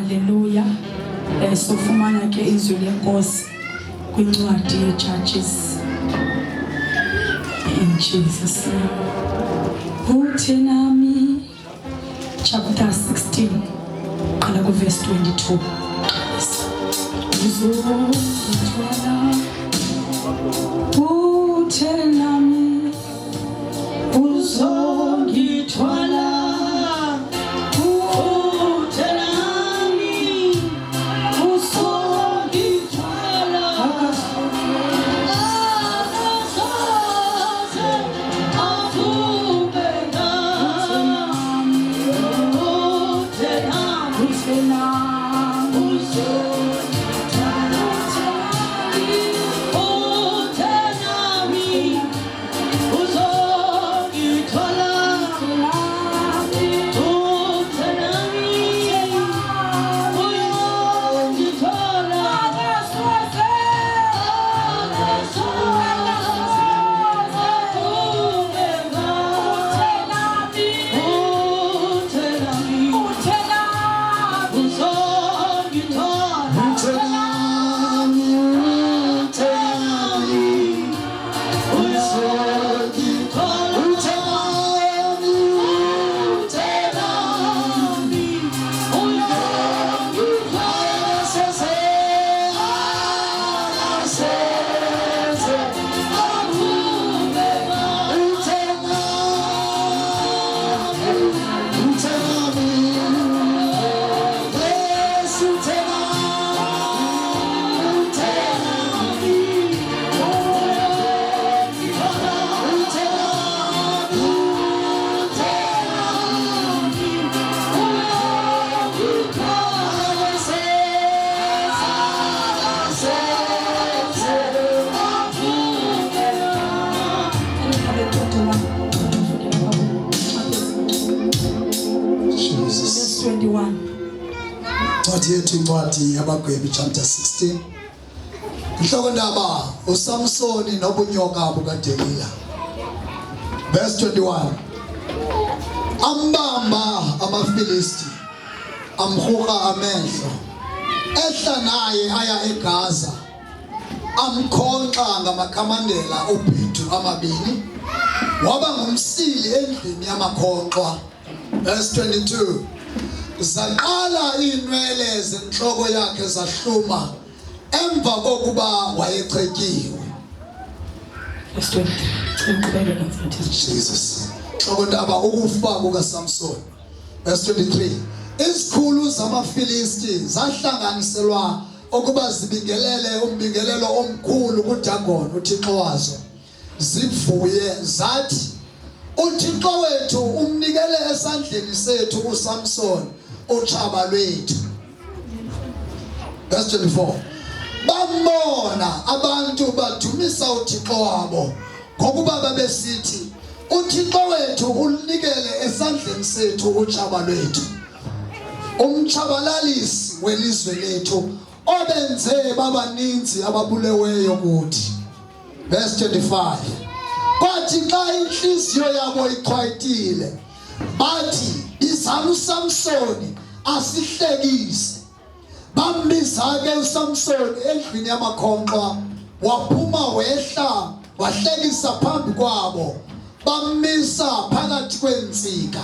Hallelujah. Sofumana ke izwi lenkosi kwincwadi yeJudges. In Jesus' name. Uthenami chapter 16 qala ku verse 22. Uzongithwala uthenami uzongithwala Incwadi yabagwebi chapter 16 inhloko ndaba uSamsoni nobunyoka bukaDelila. Verse 21. Ambamba amaFilisti amhuqa amehlo ehla naye aya eGaza amkhonqa ngamakhamandela obhidu amabili waba ngumsili endlini yamakhonqwa. Verse 22. Zaqala inwele zenhloko yakhe zahluma emva kokuba wayechekiwe. Jesus. Inhloko ndaba ukufa kukaSamson. Verse 23. Izikhulu zamaFilisti zahlanganiselwa ukuba zibingelele umbingelelo omkhulu kuDagon uThixo wazo. Zivuye zathi uThixo wethu umnikele esandleni sethu uSamson utshaba lwethu. Verse 24. Bambona abantu badumisa uThixo wabo ngokuba babesithi uThixo wethu unikele esandleni sethu utshaba lwethu. Umtshabalalisi welizwe lethu obenze babaninzi ababuleweyo kuthi. Verse 25. Kwathi xa inhliziyo yabo ichwayitile bathi izama uSamsoni asihlekise. Bambiza ke uSamsoni endlini yamakhonqwa waphuma wehla wahlekisa phambi kwabo bamisa phakathi kwensika.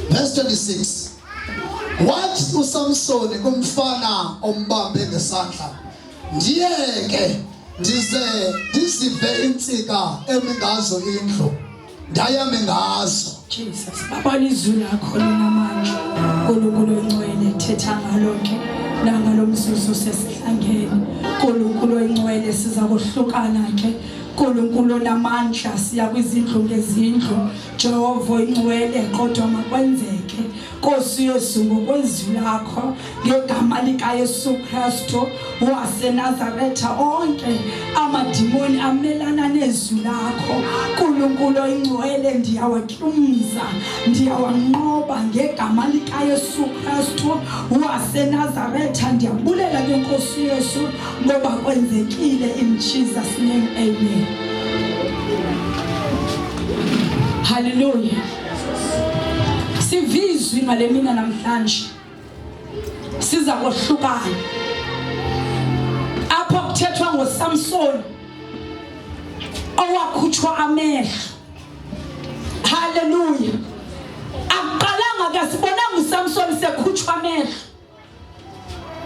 Verse 26. Wathi uSamsoni kumfana ombambe ngesandla ndiyeke ndizive insika emingazo indlu ndayame ngazo. Jesus, baba izwi lakho linamandla. Nkulunkulu oyingcwele thetha ngalo ke nangalo mzuzu sesihlangene. Nkulunkulu oyingcwele siza kuhlukana ke. Nkulunkulu namandla siya kwizindlu ngezindlu. Jehova oyingcwele kodwa makwenzeke. Nkosi Yesu ngokwezwi lakho ngegama likaYesu Kristu waseNazaretha onke amadimoni amelana nezwi lakho. Nkulunkulu oyingcwele ndiyawahlumza ndiyawanqoba ngegama likaYesu Kristu waseNazaretha. Ndiyabulela ke Nkosi Yesu ngoba kwenzekile in Jesus name. Amen. Hallelujah. Sivizwi ngale mina namhlanje siza kohlukana. Apho kuthethwa ngoSamson owakhutshwa amehlo. Hallelujah. Aqalanga ke sibonanga uSamson sekhutshwa amehlo.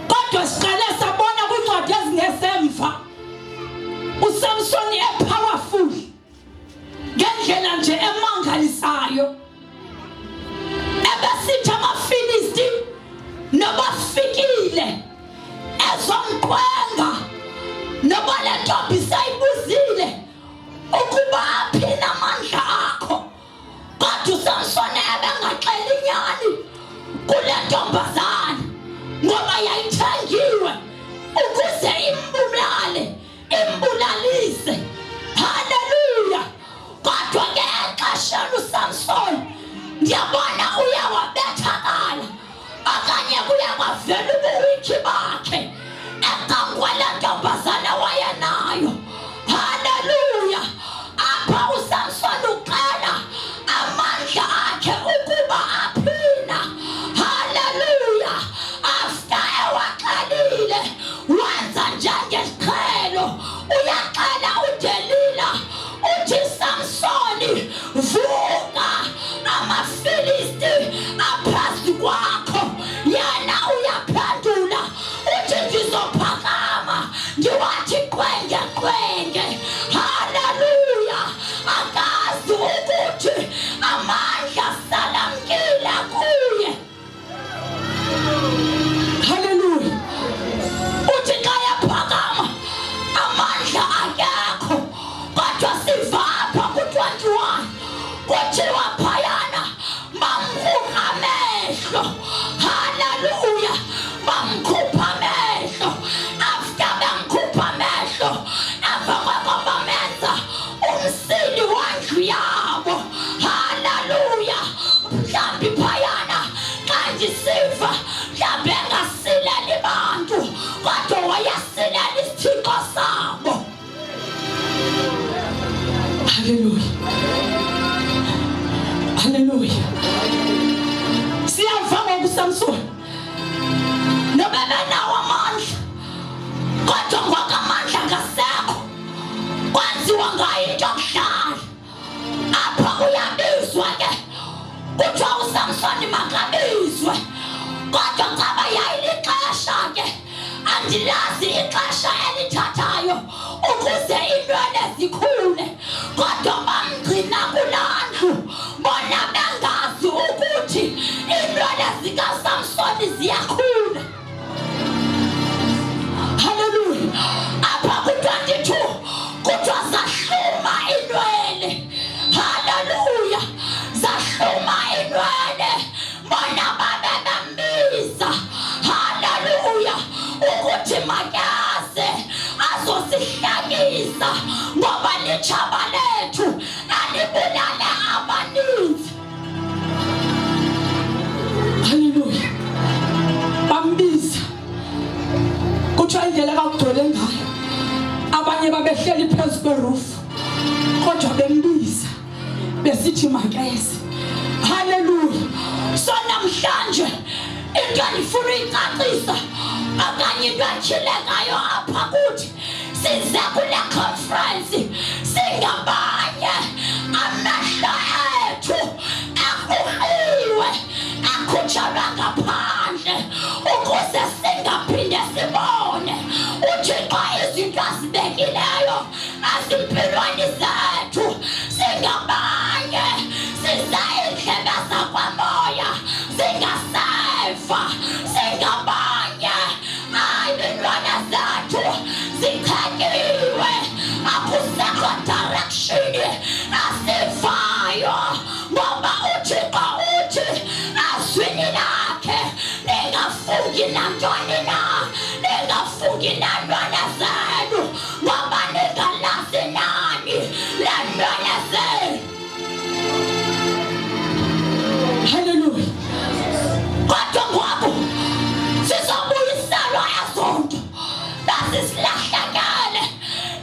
Kodwa siqale sabona kwincwadi ezingesemva uSamson epowerful ngendlela nje emangalisayo. Ebesithi amaFilisti nabafikile ezomqwenga noba le ntombi sayibuzile ukuba aphi namandla akho. Kodwa uSamson ebengaxeli inyani kule ntombazana ngoba yayithengiwe ukuze imbulalise. Hallelujah. Kodwa ke exesheni uSamson ndiyabona uyawabethakala okanye kuyakwavela ubuwikhi bakhe ekangwe le ntombazana wayenayo. Hallelujah. Apha uSamson uqala amandla akhe ukuba aphina. Hallelujah. After ewaxelile wenza njengesiqhelo. Uyaxela uDelila uthi Samsoni vuka amaFilisti aphansi kwakho. Yena uyaphendula uthi ndizophakama ndiwathi qwenge. Hallelujah. Akazi ukuthi amandla salamkile kuye. Hallelujah. Uthi xa yaphakama amandla akekho. Kodwa sivapha ku-21 kuthiwa phayana bamkhupha amehlo. Hallelujah. Bamkhupha amehlo. After bamkhupha amehlo emva kwako bamenza umsili wendlu yabo. Hallelujah. Mhlawumbi phayana xa ndisiva mhlawumbi engasileli bantu kodwa wayesilela isithixo sabo. Hallelujah. Hallelujah. Siyava ngokuSamson nobebenawo amandla kodwa ngoku amandla ngasekho kwenziwa ngayo into yokuhlala. Apha uyabizwa ke kuthiwa uSamson makabizwe kodwa ngaba yayilixesha ke andilazi ixesha elithathayo ukuze iinwele zikhule. Kodwa bamgcina kulaa ndlu bona bengazi ukuthi iinwele zikaSamsoni ziyakhula. Hallelujah. Apha ku-22 kuthiwa zahluma iinwele. Hallelujah. Zahluma iinwele bona babebembiza. Hallelujah. Ukuthi makaze azosihlangisa ngoba litshaba lethu alibulale abaninzi. Hallelujah. Bambiza kuthiwa indlela kakugcwele ngayo abanye babehleli phezu kwerufu kodwa bembiza besithi makeze. Hallelujah. So namhlanje into endifuna uyicacisa okanye into entyhilekayo apha kuthi size kule conference singabanye amehlo ethu akhuliwe akhutshelwa ngaphandle ukuze singaphinde sibone uThixo izinto azibekileyo ezimpilweni zethu. Singabanye sizayindlebe zakwamoya zingaseva. Singabanye ayibintwana zethu zikhanyiwe akusekho direction asivayo ngoba uThixo uthi azwini lakhe ningafungi nantoni na ningafungi nantwana zenu ngoba ningalazi nani lentwana zenu. Hallelujah. Kodwa ngoku sizobuyiselwa ezonto zasilahlakele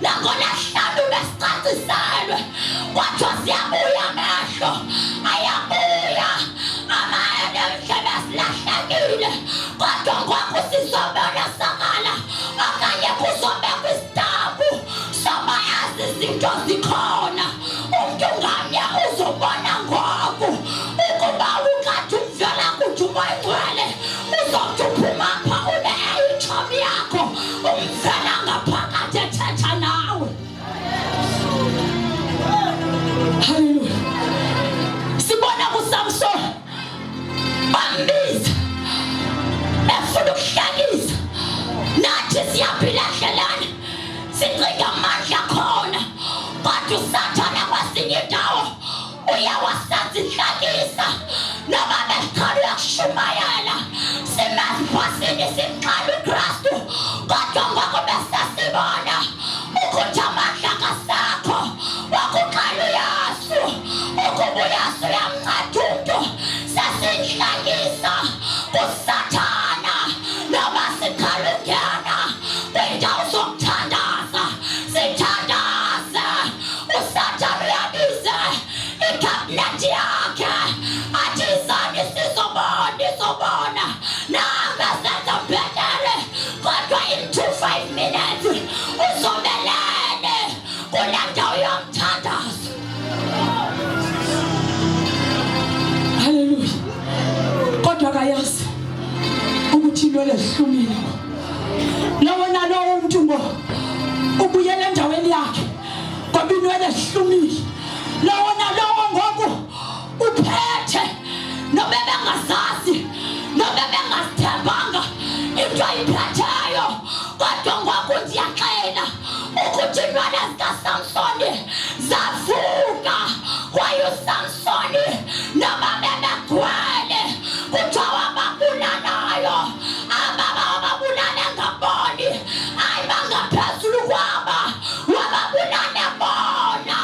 nangona hlanu besicaciselwe kodwa ziyabuya amehlo ayabuya amanye nemhlaba esilahlakile kodwa ngoku uzobona sakala okanye kuzobekwa isitambu somayazi izinto zikhona. Umuntu ngamnye uzobona ngoku ukuba ukade uvela kuthi umoyingcwele uzothi uphuma pha ube eyitshomi yakho umvela ngaphakathi ethetha nawe. Hallelujah. Sibona kuSamson bambiza efuna ukuhlekisa nathi siyaphilahlelana sicinga amandla khona kodwa uSathane kwesinye indawo uyawasazihlekisa noma beqala ukushumayela simaphosini siqala uKristu kodwa ngoku besasibona ukuthi amandla kasakho wakuqala uYesu ukuba uYesu yamnceda sasihlekisa kuSathana noma siqala ukuyana kwindawo zokuthandaza sithandaza uSathane uyabiza ikhabhinethi yakhe athi zani sizobona nanga senza bhetere kodwa in 5 minutes uzomelene kule ndawo yomthandazo. Hallelujah. Kodwa kayazi ukuthi inwele zihlumile lawo nalowo umuntu ngo ubuyele endaweni yakhe ngoba inwele zihlumile. Lawo nalowo ngoku uphethe nobe bengazazi nobe bengazithembanga into ayiphetheyo kodwa ngoku ndiyaxela ukuthi inwele zikaSamsoni zavuka kwaye uSamsoni noma bebegcwele kuthiwa wababulalayo abababulale ngaboni hayi bangaphezulu kwaba wababulale bona.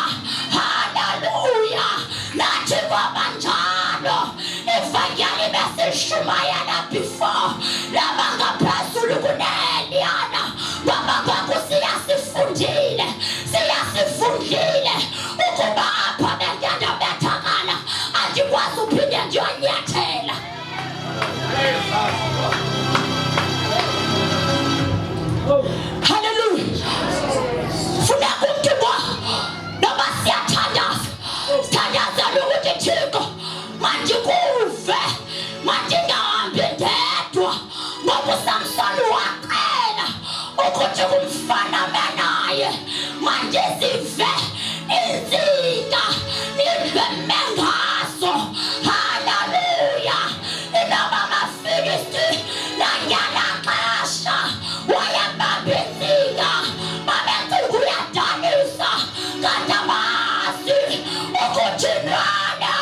Haleluya. Nathi kwabanjalo ifanyali besishumayela before labangaphezulu kuneliyana ngoba ngoku siyasifundile ukuba apha bengenda bethakala andikwazi uphinde ndiyonyathela. Hallelujah. Funeka umntu noba siyathandaza sithandazela ukuthi Thixo mandikuve mandingahambi ndedwa ngoba uSamsoni waqela ukuthi kumfana naye mandizive izinto indleme ngazo. Haleluya. Inaba amaFilisti nangala xesha wayebambezika babethi kuyadanisa kanti abazi ukuthi nwana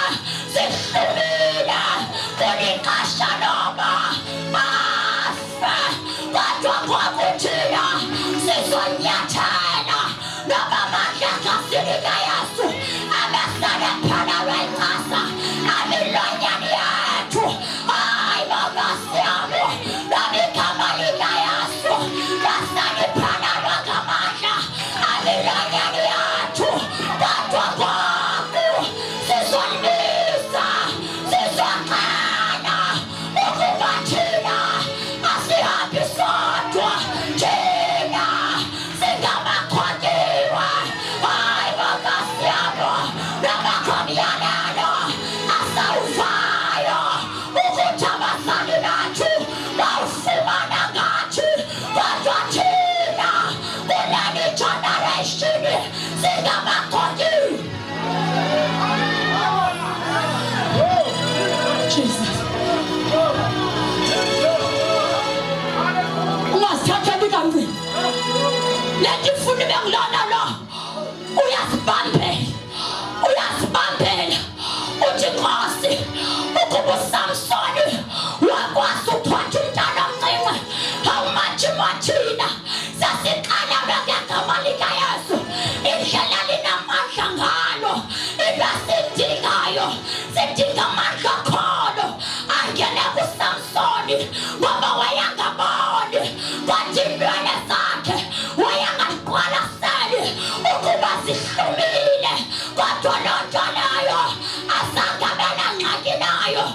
zihlumile kulixesha loba bafe kodwa ngoku thina sizonyathela noba amandla kasinika Yesu abesale phana wencasa amilonyane yethu hayi babasiyabo nabigama lika Yesu basale phana lwakamandla amilonyane yethu kodwa ngoku sizonibisa sizonxana ukuba thina asihambi sodwa thina singabakhondiwe hayi babasiyabo nabakhomyanelo asawuvayo ukuthi abazali bethu bawufumana ngathi kodwa thina kuleli generation singabakhondiwe. Jesus. Ungasithatheli kanzima. Lethi funi bengilona lo uyasibambela uthi Nkosi ukuba uSamsoni wakwazi ukuphatha umntana omncinci awumathina sasiqala ngegama lika Yesu indlela linamandla ngalo ilasidingayo sidinga amandla khona angene kuSamsoni ngoba wayangaboni kwathi inwele zakhe wayangaziqwalaseli ukuba zihlumile kodwa loo nto leyo azange abe nangxaki nayo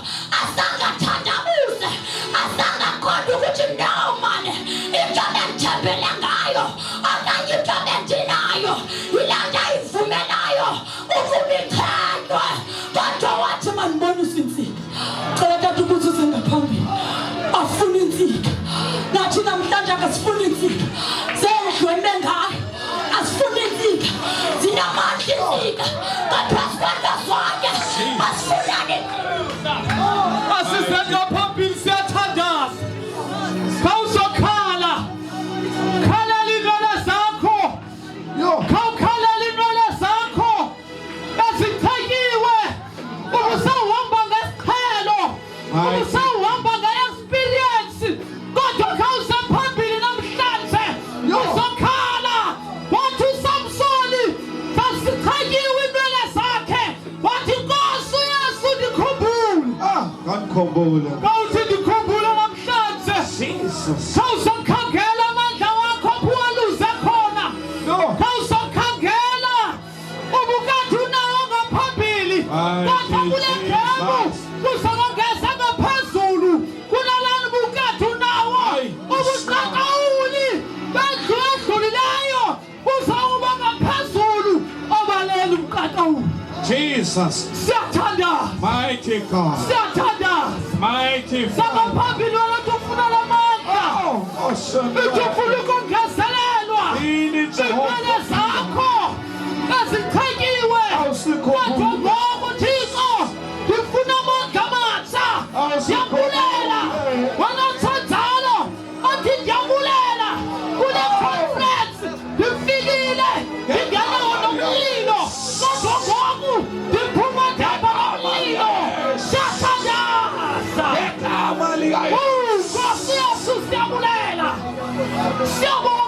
azange athanda nathi namhlanje akasifuni insika sengidwembe ngayo asifuni insika zinamandla insika ngaphansi kwakazwanya asifunane Asisenta phambili siyathandaza. Kawuzokhala. Khala linwele zakho. Khawukhala linwele zakho. Ezithakiwe. Ubusawuhamba ngesiqhelo. Ubusawuhamba nge-experience. Kodwa khawusephambili namhlanje. Uzokhala. Wathi uSamsoni sasithakiwe inwele zakhe. Wathi Nkosi uYesu ndikhumbule. Ngikhumbule. Kawuthi ndikhumbule namhlanje. Jesus. Khawuzokhangela amandla wakho aphuwaluze khona. Khawuzokhangela ubukade unawo ngaphambili. Kodwa kule gemu kuzokongeza ngaphezulu kunalana ubukade unawo. Ubuqaqawuli bendlu edlulileyo buzawuba ngaphezulu obalele umqaqawuli. Jesus. Siyathandaza. Mighty God. Siyathandaza. Mighty Father. Sangaphambili wena ufuna lamandla. Ufuna ukongezelelwa. Inwele zakho ezithakiwe. Kodwa ngoku Thixo ndifuna amandla amatsha. Ndiyabulela wena Thandzalo athi ndiyabulela kule conference ndifikile ndingena nomlilo. Kodwa ngoku ndiphuma ndeba nomlilo. Siyathandaza. Nkosi Yesu siyabulela. Siyabonga.